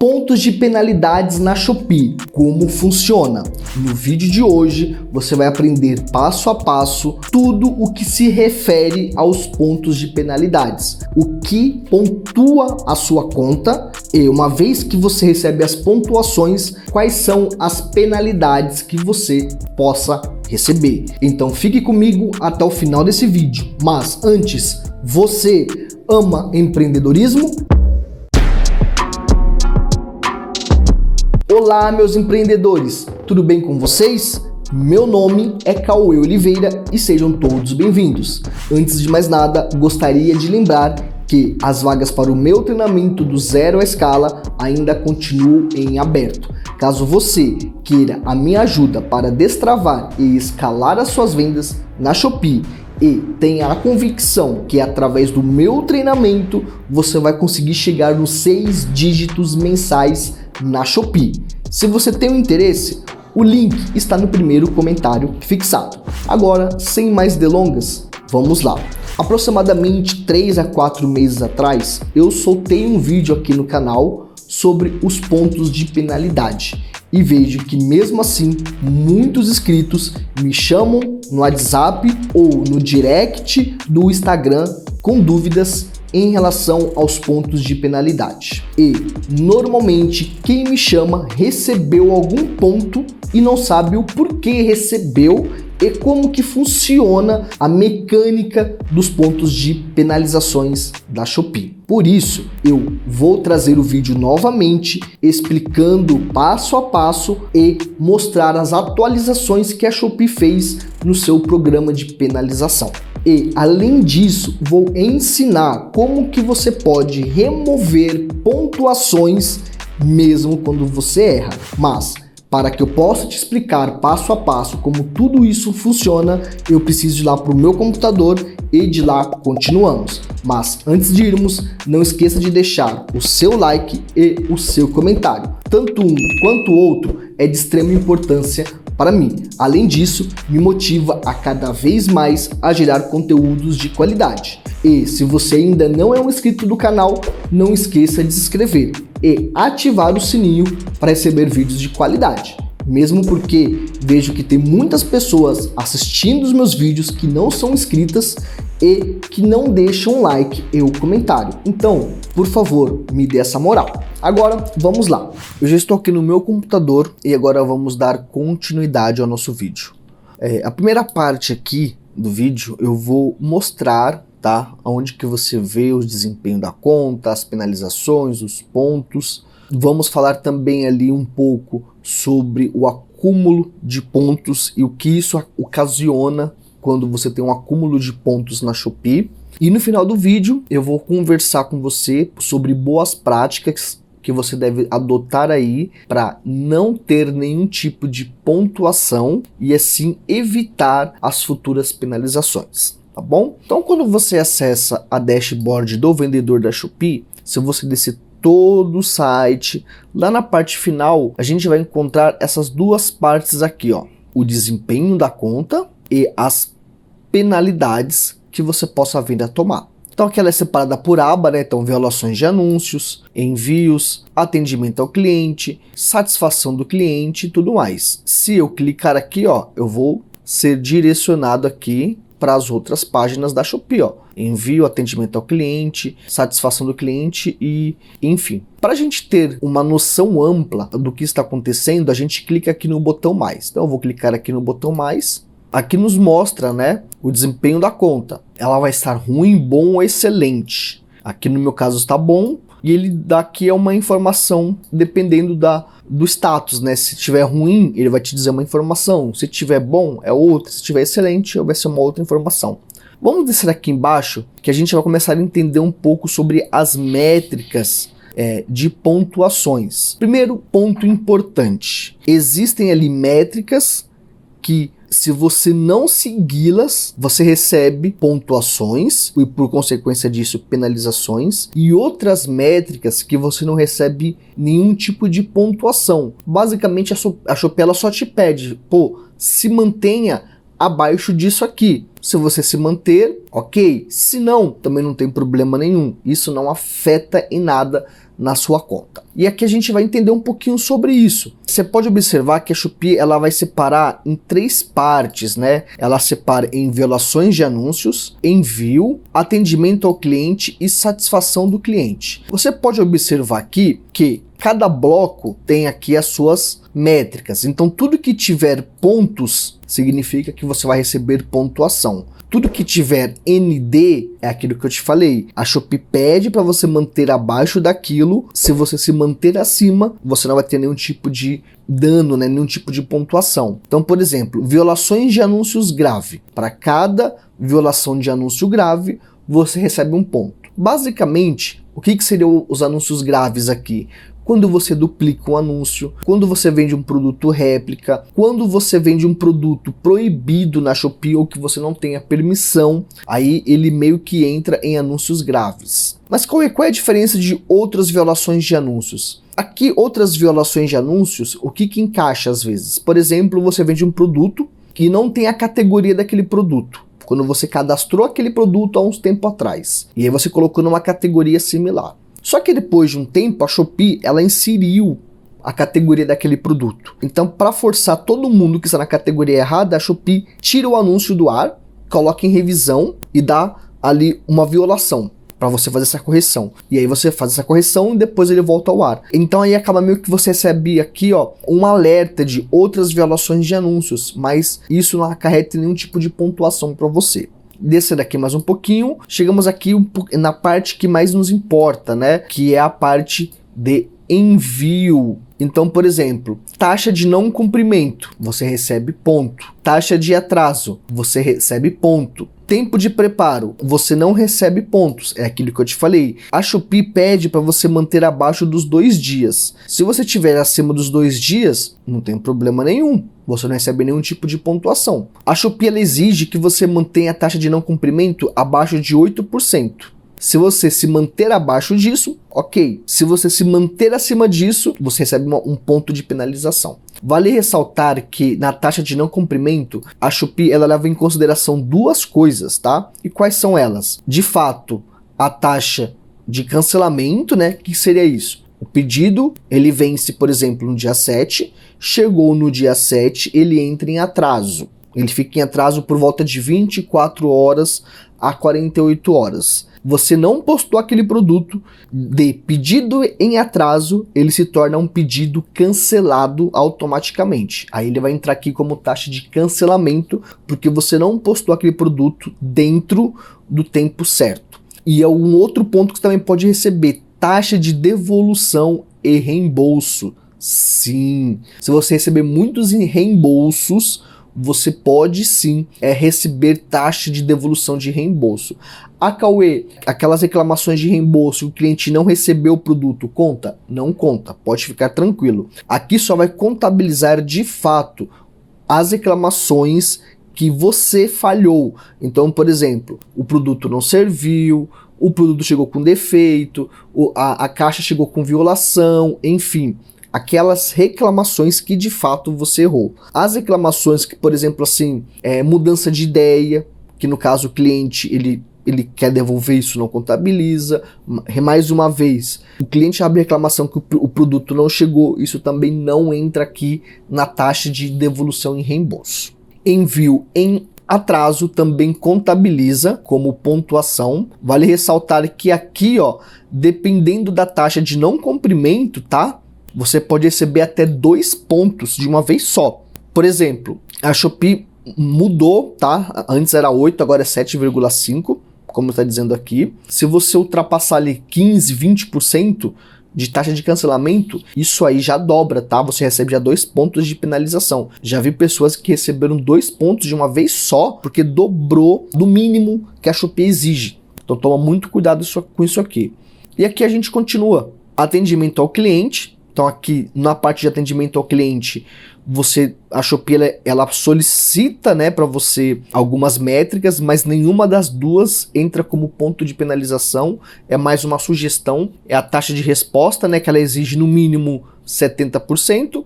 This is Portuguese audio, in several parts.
Pontos de penalidades na Shopee, como funciona? No vídeo de hoje você vai aprender passo a passo tudo o que se refere aos pontos de penalidades, o que pontua a sua conta e, uma vez que você recebe as pontuações, quais são as penalidades que você possa receber. Então fique comigo até o final desse vídeo. Mas antes, você ama empreendedorismo? Olá, meus empreendedores, tudo bem com vocês? Meu nome é Cauê Oliveira e sejam todos bem-vindos. Antes de mais nada, gostaria de lembrar que as vagas para o meu treinamento do zero à escala ainda continuam em aberto. Caso você queira a minha ajuda para destravar e escalar as suas vendas na Shopee e tenha a convicção que através do meu treinamento você vai conseguir chegar nos 6 dígitos mensais na Shopee. Se você tem um interesse, o link está no primeiro comentário fixado. Agora, sem mais delongas, vamos lá. Aproximadamente 3 a 4 meses atrás, eu soltei um vídeo aqui no canal sobre os pontos de penalidade e vejo que mesmo assim muitos inscritos me chamam no WhatsApp ou no direct do Instagram com dúvidas em relação aos pontos de penalidade. E normalmente quem me chama recebeu algum ponto e não sabe o porquê recebeu e como que funciona a mecânica dos pontos de penalizações da Shopee. Por isso, eu vou trazer o vídeo novamente explicando passo a passo e mostrar as atualizações que a Shopee fez no seu programa de penalização. E, além disso, vou ensinar como que você pode remover pontuações mesmo quando você erra. Mas, para que eu possa te explicar passo a passo como tudo isso funciona, eu preciso ir lá para o meu computador e de lá continuamos. Mas antes de irmos, não esqueça de deixar o seu like e o seu comentário. Tanto um quanto o outro é de extrema importância para mim. Além disso, me motiva a cada vez mais a gerar conteúdos de qualidade. E se você ainda não é um inscrito do canal, não esqueça de se inscrever e ativar o sininho para receber vídeos de qualidade. Mesmo porque vejo que tem muitas pessoas assistindo os meus vídeos que não são inscritas e que não deixam um like e um comentário. Então, por favor, me dê essa moral. Agora, vamos lá. Eu já estou aqui no meu computador e agora vamos dar continuidade ao nosso vídeo. A primeira parte aqui do vídeo eu vou mostrar, tá, onde que você vê o desempenho da conta, as penalizações, os pontos. Vamos falar também ali um pouco sobre o acúmulo de pontos e o que isso ocasiona quando você tem um acúmulo de pontos na Shopee. E no final do vídeo eu vou conversar com você sobre boas práticas que você deve adotar aí para não ter nenhum tipo de pontuação e assim evitar as futuras penalizações, tá bom? Então, quando você acessa a dashboard do vendedor da Shopee, se você descer todo o site, lá na parte final a gente vai encontrar essas duas partes aqui, ó, o desempenho da conta e as penalidades que você possa vir a tomar. Então aqui ela é separada por aba, né? Então violações de anúncios, envios, atendimento ao cliente, satisfação do cliente e tudo mais. Se eu clicar aqui, ó, eu vou ser direcionado aqui para as outras páginas da Shopee, ó. Envio, atendimento ao cliente, satisfação do cliente e enfim. Para a gente ter uma noção ampla do que está acontecendo, a gente clica aqui no botão mais. Então eu vou clicar aqui no botão mais. Aqui nos mostra, né, o desempenho da conta. Ela vai estar ruim, bom ou excelente. Aqui no meu caso está bom e ele daqui é uma informação dependendo do status, né? Se tiver ruim, ele vai te dizer uma informação. Se tiver bom, é outra. Se tiver excelente, vai ser uma outra informação. Vamos descer aqui embaixo que a gente vai começar a entender um pouco sobre as métricas de pontuações. Primeiro ponto importante. Existem ali métricas que, se você não segui-las, você recebe pontuações e, por consequência disso, penalizações, e outras métricas que você não recebe nenhum tipo de pontuação. Basicamente, a Shopee ela só te pede, pô, se mantenha abaixo disso aqui. Se você se manter, ok. Se não, também não tem problema nenhum. Isso não afeta em nada na sua conta. E aqui a gente vai entender um pouquinho sobre isso. Você pode observar que a Shopee ela vai separar em 3 partes, né? Ela separa em violações de anúncios, envio, atendimento ao cliente e satisfação do cliente. Você pode observar aqui que cada bloco tem aqui as suas métricas. Então tudo que tiver pontos significa que você vai receber pontuação. Tudo que tiver ND é aquilo que eu te falei. A Shopee pede para você manter abaixo daquilo. Se você se manter acima, você não vai ter nenhum tipo de dano, né? Nenhum tipo de pontuação. Então, por exemplo, violações de anúncios grave. Para cada violação de anúncio grave, você recebe um ponto. Basicamente, o que seriam os anúncios graves aqui? Quando você duplica um anúncio, quando você vende um produto réplica, quando você vende um produto proibido na Shopee ou que você não tenha permissão, aí ele meio que entra em anúncios graves. Mas qual é a diferença de outras violações de anúncios? Aqui, outras violações de anúncios, o que encaixa às vezes? Por exemplo, você vende um produto que não tem a categoria daquele produto. Quando você cadastrou aquele produto há uns tempo atrás, e aí você colocou numa categoria similar. Só que depois de um tempo, a Shopee ela inseriu a categoria daquele produto. Então, para forçar todo mundo que está na categoria errada, a Shopee tira o anúncio do ar, coloca em revisão e dá ali uma violação para você fazer essa correção. E aí você faz essa correção e depois ele volta ao ar. Então aí acaba meio que você recebe aqui, ó, um alerta de outras violações de anúncios, mas isso não acarreta nenhum tipo de pontuação para você. Descendo aqui mais um pouquinho, chegamos aqui na parte que mais nos importa, né? Que é a parte de envio. Então, por exemplo, taxa de não cumprimento, você recebe ponto. Taxa de atraso, você recebe ponto. Tempo de preparo, você não recebe pontos, é aquilo que eu te falei. A Shopee pede para você manter abaixo dos 2 dias. Se você estiver acima dos 2 dias, não tem problema nenhum. Você não recebe nenhum tipo de pontuação. A Shopee ela exige que você mantenha a taxa de não cumprimento abaixo de 8%. Se você se manter abaixo disso, ok. Se você se manter acima disso, você recebe um ponto de penalização. Vale ressaltar que na taxa de não cumprimento, a Shopee ela leva em consideração 2 coisas, tá? E quais são elas? De fato, a taxa de cancelamento, né? O que seria isso? O pedido, ele vence, por exemplo, no dia 7, chegou no dia 7, ele entra em atraso. Ele fica em atraso por volta de 24 horas a 48 horas. Você não postou aquele produto, de pedido em atraso, ele se torna um pedido cancelado automaticamente. Aí ele vai entrar aqui como taxa de cancelamento, porque você não postou aquele produto dentro do tempo certo. E é um outro ponto que você também pode receber, taxa de devolução e reembolso. Sim, se você receber muitos reembolsos, você pode sim receber taxa de devolução de reembolso. A Cauê, aquelas reclamações de reembolso, o cliente não recebeu o produto, conta? Não conta, pode ficar tranquilo. Aqui só vai contabilizar de fato as reclamações que você falhou. Então, por exemplo, o produto não serviu, o produto chegou com defeito, a caixa chegou com violação, enfim. Aquelas reclamações que de fato você errou. As reclamações que, por exemplo, assim, mudança de ideia, que no caso o cliente ele quer devolver, isso não contabiliza. Mais uma vez, o cliente abre reclamação que o produto não chegou, isso também não entra aqui na taxa de devolução e reembolso. Envio em atraso também contabiliza como pontuação. Vale ressaltar que aqui, ó, dependendo da taxa de não cumprimento, tá? Você pode receber até 2 pontos de uma vez só. Por exemplo, a Shopee mudou, tá? Antes era 8, agora é 7,5, como está dizendo aqui. Se você ultrapassar ali 15, 20% de taxa de cancelamento, isso aí já dobra, tá? Você recebe já 2 pontos de penalização. Já vi pessoas que receberam 2 pontos de uma vez só, porque dobrou do mínimo que a Shopee exige. Então toma muito cuidado com isso aqui. E aqui a gente continua. Atendimento ao cliente. Então aqui na parte de atendimento ao cliente, a Shopee ela solicita, né, para você algumas métricas, mas nenhuma das 2 entra como ponto de penalização. É mais uma sugestão. É a taxa de resposta, né, que ela exige no mínimo 70%.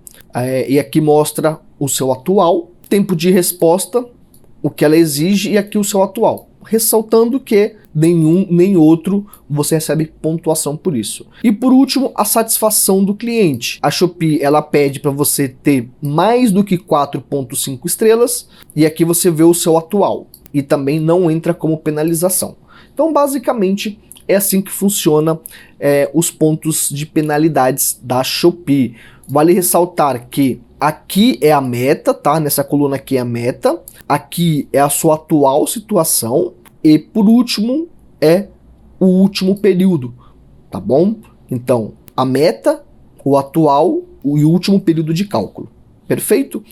E aqui mostra o seu atual tempo de resposta. o que ela exige e aqui o seu atual. Ressaltando que nenhum nem outro você recebe pontuação por isso. E por último, a satisfação do cliente. A Shopee ela pede para você ter mais do que 4.5 estrelas e aqui você vê o seu atual e também não entra como penalização. Então basicamente é assim que funciona os pontos de penalidades da Shopee. Vale ressaltar que aqui é a meta, tá? Nessa coluna aqui é a meta, aqui é a sua atual situação e por último é o último período, tá bom? Então, a meta, o atual e o último período de cálculo. Perfeito?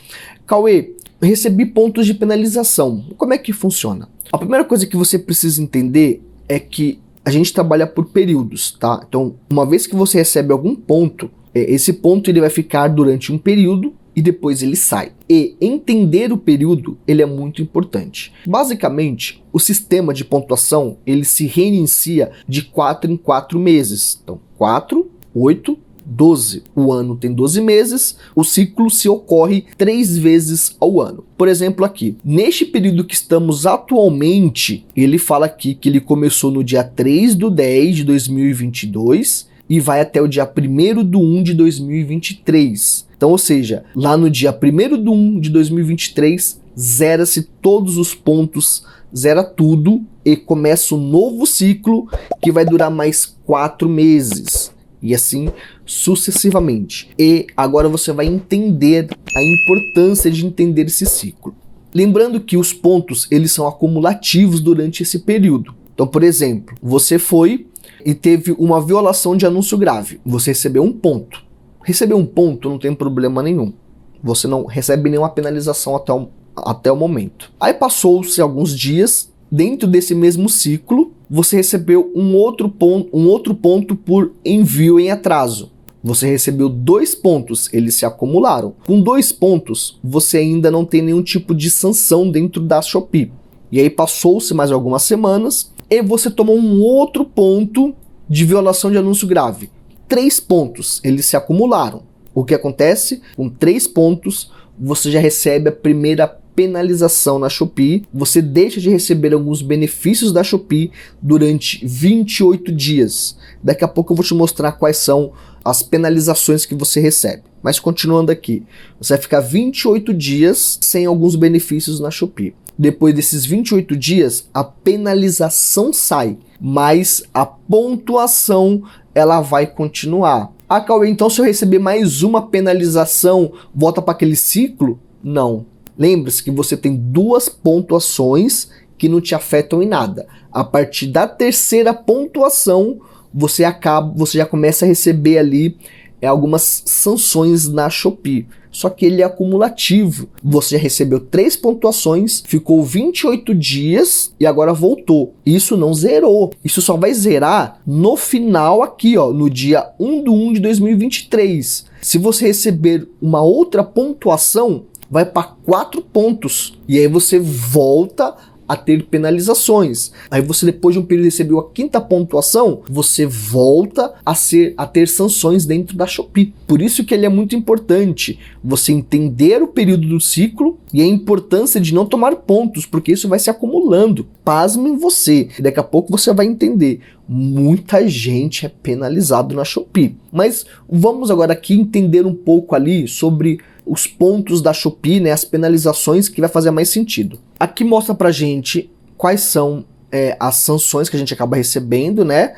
Cauê, recebi pontos de penalização. Como é que funciona? A primeira coisa que você precisa entender é que a gente trabalha por períodos, tá? Então, uma vez que você recebe algum ponto, esse ponto ele vai ficar durante um período e depois ele sai. E entender o período, ele é muito importante. Basicamente, o sistema de pontuação, ele se reinicia de 4 em 4 meses. Então, 4, 8, 12. O ano tem 12 meses, o ciclo se ocorre 3 vezes ao ano. Por exemplo aqui, neste período que estamos atualmente, ele fala aqui que ele começou no dia 3/10 de 2022 e vai até o dia 1/1 de 2023. Então, ou seja, lá no dia 1/1 de 2023, zera-se todos os pontos, zera tudo e começa um novo ciclo que vai durar mais 4 meses. E assim sucessivamente. E agora você vai entender a importância de entender esse ciclo. Lembrando que os pontos eles são acumulativos durante esse período. Então, por exemplo, você foi e teve uma violação de anúncio grave. Você recebeu um ponto. Receber um ponto não tem problema nenhum. Você não recebe nenhuma penalização até o momento. Aí passou-se alguns dias, dentro desse mesmo ciclo, você recebeu um outro ponto por envio em atraso. Você recebeu 2 pontos, eles se acumularam. Com 2 pontos, você ainda não tem nenhum tipo de sanção dentro da Shopee. E aí passou-se mais algumas semanas e você tomou um outro ponto de violação de anúncio grave. 3 pontos, eles se acumularam. O que acontece? Com 3 pontos, você já recebe a primeira penalização na Shopee, você deixa de receber alguns benefícios da Shopee durante 28 dias. Daqui a pouco eu vou te mostrar quais são as penalizações que você recebe. Mas continuando aqui, você vai ficar 28 dias sem alguns benefícios na Shopee. Depois desses 28 dias, a penalização sai, mas a pontuação ela vai continuar. Ah, Cauê, então se eu receber mais uma penalização, volta para aquele ciclo? Não. Lembre-se que você tem 2 pontuações que não te afetam em nada. A partir da 3ª pontuação, você já começa a receber ali algumas sanções na Shopee. Só que ele é acumulativo. Você já recebeu 3 pontuações, ficou 28 dias e agora voltou. Isso não zerou. Isso só vai zerar no final aqui, ó, no dia 1/1 de 2023. Se você receber uma outra pontuação, vai para 4 pontos. E aí você volta a ter penalizações. Aí você, depois de um período, recebeu a 5ª pontuação, você volta a ter sanções dentro da Shopee. Por isso que ele é muito importante você entender o período do ciclo e a importância de não tomar pontos, porque isso vai se acumulando. Pasmem você, e daqui a pouco você vai entender. Muita gente é penalizado na Shopee. Mas vamos agora aqui entender um pouco ali sobre os pontos da Shopee, né, as penalizações, que vai fazer mais sentido. Aqui mostra pra gente quais são as sanções que a gente acaba recebendo, né,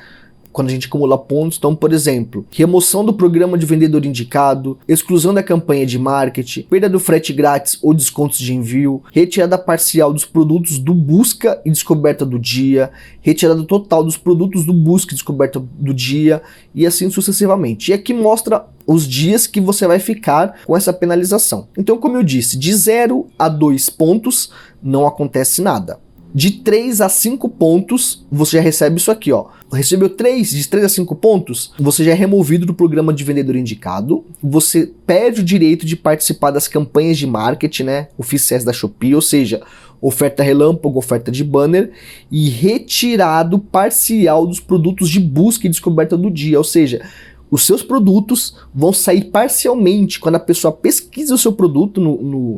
quando a gente acumula pontos. Então, por exemplo, remoção do programa de vendedor indicado, exclusão da campanha de marketing, perda do frete grátis ou descontos de envio, retirada parcial dos produtos do busca e descoberta do dia, retirada total dos produtos do busca e descoberta do dia, e assim sucessivamente. E aqui mostra os dias que você vai ficar com essa penalização. Então, como eu disse, de 0 a 2 pontos não acontece nada. De 3 a 5 pontos, você já recebe isso aqui, ó. Recebeu de 3 a 5 pontos, você já é removido do programa de vendedor indicado, você perde o direito de participar das campanhas de marketing, né, oficiais da Shopee, ou seja, oferta relâmpago, oferta de banner, e retirado parcial dos produtos de busca e descoberta do dia, ou seja, os seus produtos vão sair parcialmente quando a pessoa pesquisa o seu produto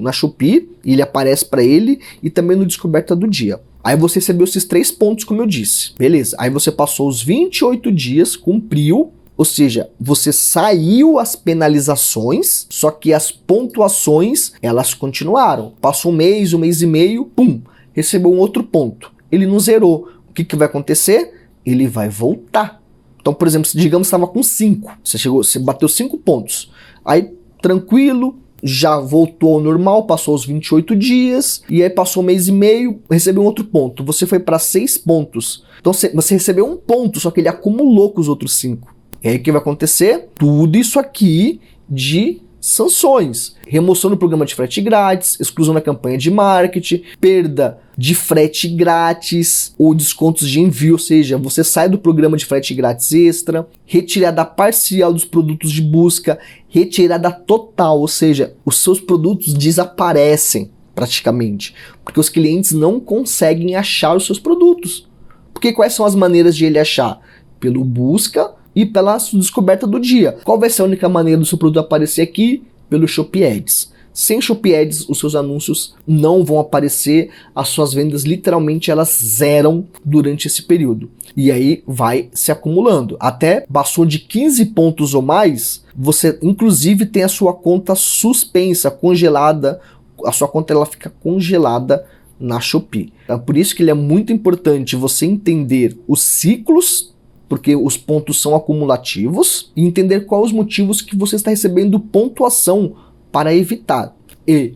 na Shopee, e ele aparece para ele, e também no Descoberta do Dia. Aí você recebeu esses 3 pontos, como eu disse. Beleza, aí você passou os 28 dias, cumpriu, ou seja, você saiu as penalizações, só que as pontuações, elas continuaram. Passou um mês e meio, pum, recebeu um outro ponto. Ele não zerou. O que vai acontecer? Ele vai voltar. Então, por exemplo, digamos que estava com 5, você bateu 5 pontos. Aí, tranquilo, já voltou ao normal, passou os 28 dias, e aí passou um mês e meio, recebeu um outro ponto. Você foi para 6 pontos. Então, você recebeu 1 ponto, só que ele acumulou com os outros 5. E aí o que vai acontecer? Tudo isso aqui de sanções. Remoção do programa de frete grátis, exclusão da campanha de marketing, perda de frete grátis ou descontos de envio, ou seja, você sai do programa de frete grátis extra, retirada parcial dos produtos de busca, retirada total, ou seja, os seus produtos desaparecem praticamente, porque os clientes não conseguem achar os seus produtos. Porque quais são as maneiras de ele achar? Pelo busca e pela Descoberta do Dia. Qual vai ser a única maneira do seu produto aparecer aqui? Pelo Shopee Ads. Sem Shopee Ads, os seus anúncios não vão aparecer, as suas vendas literalmente elas zeram durante esse período. E aí vai se acumulando. Até passou de 15 pontos ou mais, você inclusive tem a sua conta suspensa, congelada, a sua conta ela fica congelada na Shopee. Então, por isso que ele é muito importante você entender os ciclos, porque os pontos são acumulativos, e entender quais os motivos que você está recebendo pontuação para evitar. E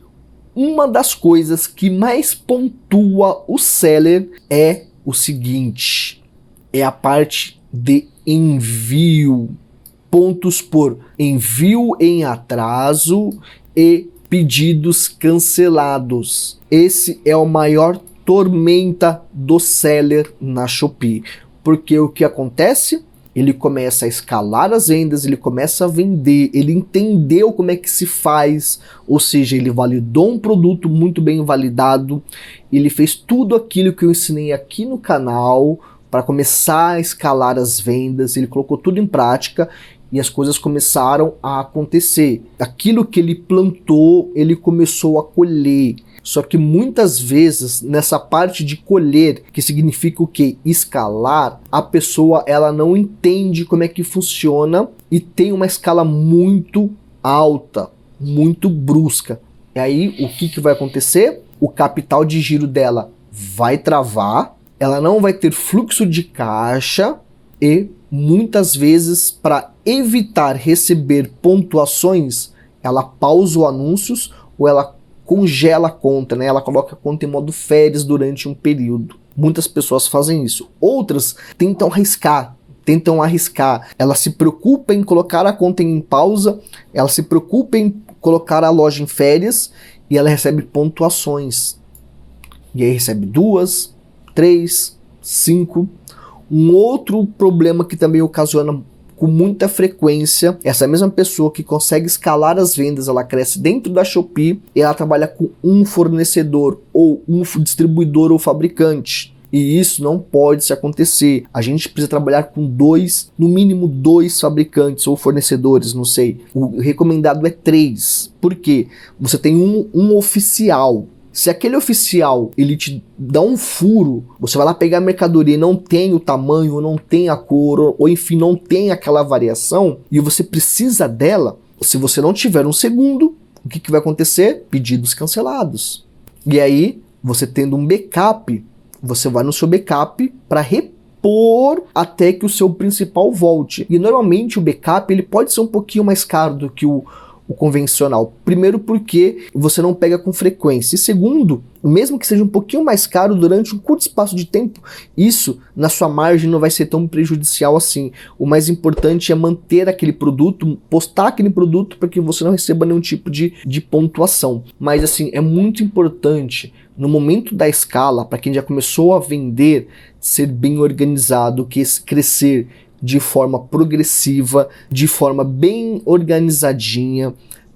uma das coisas que mais pontua o seller é o seguinte, é a parte de envio. Pontos por envio em atraso e pedidos cancelados. Esse é o maior tormenta do seller na Shopee. Porque o que acontece? Ele começa a escalar as vendas, ele começa a vender, ele entendeu como é que se faz, ou seja, ele validou um produto muito bem validado, ele fez tudo aquilo que eu ensinei aqui no canal para começar a escalar as vendas, ele colocou tudo em prática e as coisas começaram a acontecer. Aquilo que ele plantou, ele começou a colher. Só que muitas vezes, nessa parte de colher, que significa o quê? Escalar, a pessoa ela não entende como é que funciona e tem uma escala muito alta, muito brusca. E aí, o que vai acontecer? O capital de giro dela vai travar, ela não vai ter fluxo de caixa e, muitas vezes, para evitar receber pontuações, ela pausa os anúncios ou ela congela a conta, né? Ela coloca a conta em modo férias durante um período. Muitas pessoas fazem isso. Outras tentam arriscar. Ela se preocupa em colocar a conta em pausa, ela se preocupa em colocar a loja em férias e ela recebe pontuações. E aí recebe 2, 3, 5. Um outro problema que também ocasiona com muita frequência, essa mesma pessoa que consegue escalar as vendas, ela cresce dentro da Shopee e ela trabalha com um fornecedor ou um distribuidor ou fabricante. E isso não pode se acontecer. A gente precisa trabalhar com no mínimo 2 fabricantes ou fornecedores, não sei. O recomendado é 3. Por quê? Você tem um oficial. Se aquele oficial ele te dá um furo, você vai lá pegar a mercadoria e não tem o tamanho, ou não tem a cor, ou enfim, não tem aquela variação, e você precisa dela, se você não tiver um segundo, o que vai acontecer? Pedidos cancelados. E aí, você tendo um backup, você vai no seu backup para repor até que o seu principal volte. E normalmente o backup ele pode ser um pouquinho mais caro do que o convencional. Primeiro porque você não pega com frequência. E segundo, mesmo que seja um pouquinho mais caro durante um curto espaço de tempo, isso na sua margem não vai ser tão prejudicial assim. O mais importante é manter aquele produto, postar aquele produto para que você não receba nenhum tipo de pontuação. Mas assim, é muito importante no momento da escala, para quem já começou a vender, ser bem organizado, crescer de forma progressiva, de forma bem organizadinha,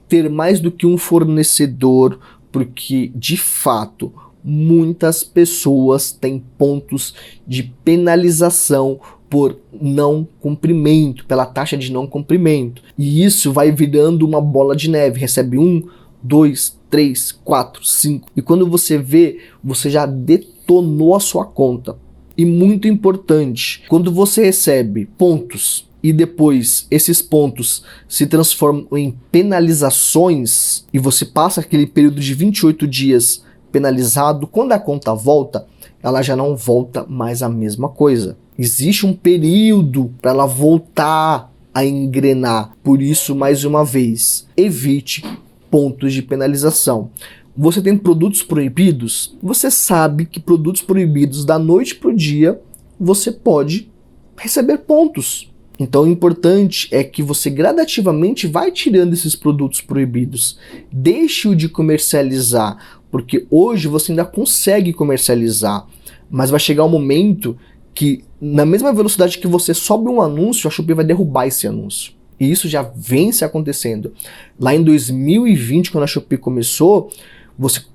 ter mais do que um fornecedor, porque de fato muitas pessoas têm pontos de penalização por não cumprimento, pela taxa de não cumprimento. E isso vai virando uma bola de neve. Recebe 1, 2, 3, 4, 5. E quando você vê, você já detonou a sua conta. E muito importante, quando você recebe pontos e depois esses pontos se transformam em penalizações e você passa aquele período de 28 dias penalizado, quando a conta volta, ela já não volta mais a mesma coisa. Existe um período para ela voltar a engrenar. Por isso, mais uma vez, evite pontos de penalização. Você tem produtos proibidos? Você sabe que produtos proibidos da noite para o dia você pode receber pontos. Então o importante é que você gradativamente vai tirando esses produtos proibidos. Deixe-o de comercializar, porque hoje você ainda consegue comercializar, mas vai chegar um momento que na mesma velocidade que você sobe um anúncio, a Shopee vai derrubar esse anúncio. E isso já vem se acontecendo. Lá em 2020, quando a Shopee começou,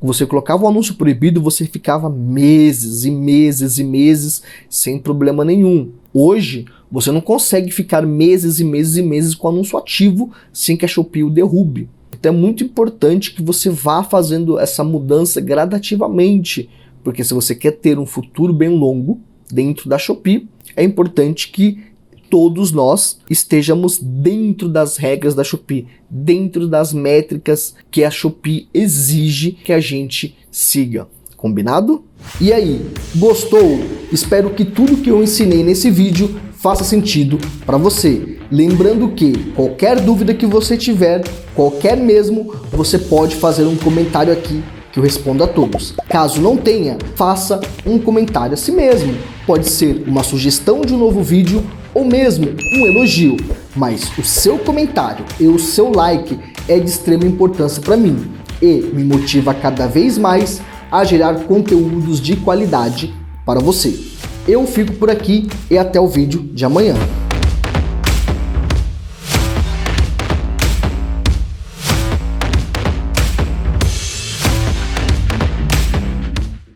você colocava um anúncio proibido, você ficava meses e meses e meses sem problema nenhum. Hoje, você não consegue ficar meses e meses e meses com o anúncio ativo sem que a Shopee o derrube. Então é muito importante que você vá fazendo essa mudança gradativamente, porque se você quer ter um futuro bem longo dentro da Shopee, é importante que todos nós estejamos dentro das regras da Shopee, dentro das métricas que a Shopee exige que a gente siga. Combinado? E aí, gostou? Espero que tudo que eu ensinei nesse vídeo faça sentido para você. Lembrando que qualquer dúvida que você tiver, qualquer mesmo, você pode fazer um comentário aqui que eu respondo a todos. Caso não tenha, faça um comentário a si mesmo. Pode ser uma sugestão de um novo vídeo ou mesmo um elogio, mas o seu comentário e o seu like é de extrema importância para mim e me motiva cada vez mais a gerar conteúdos de qualidade para você. Eu fico por aqui e até o vídeo de amanhã.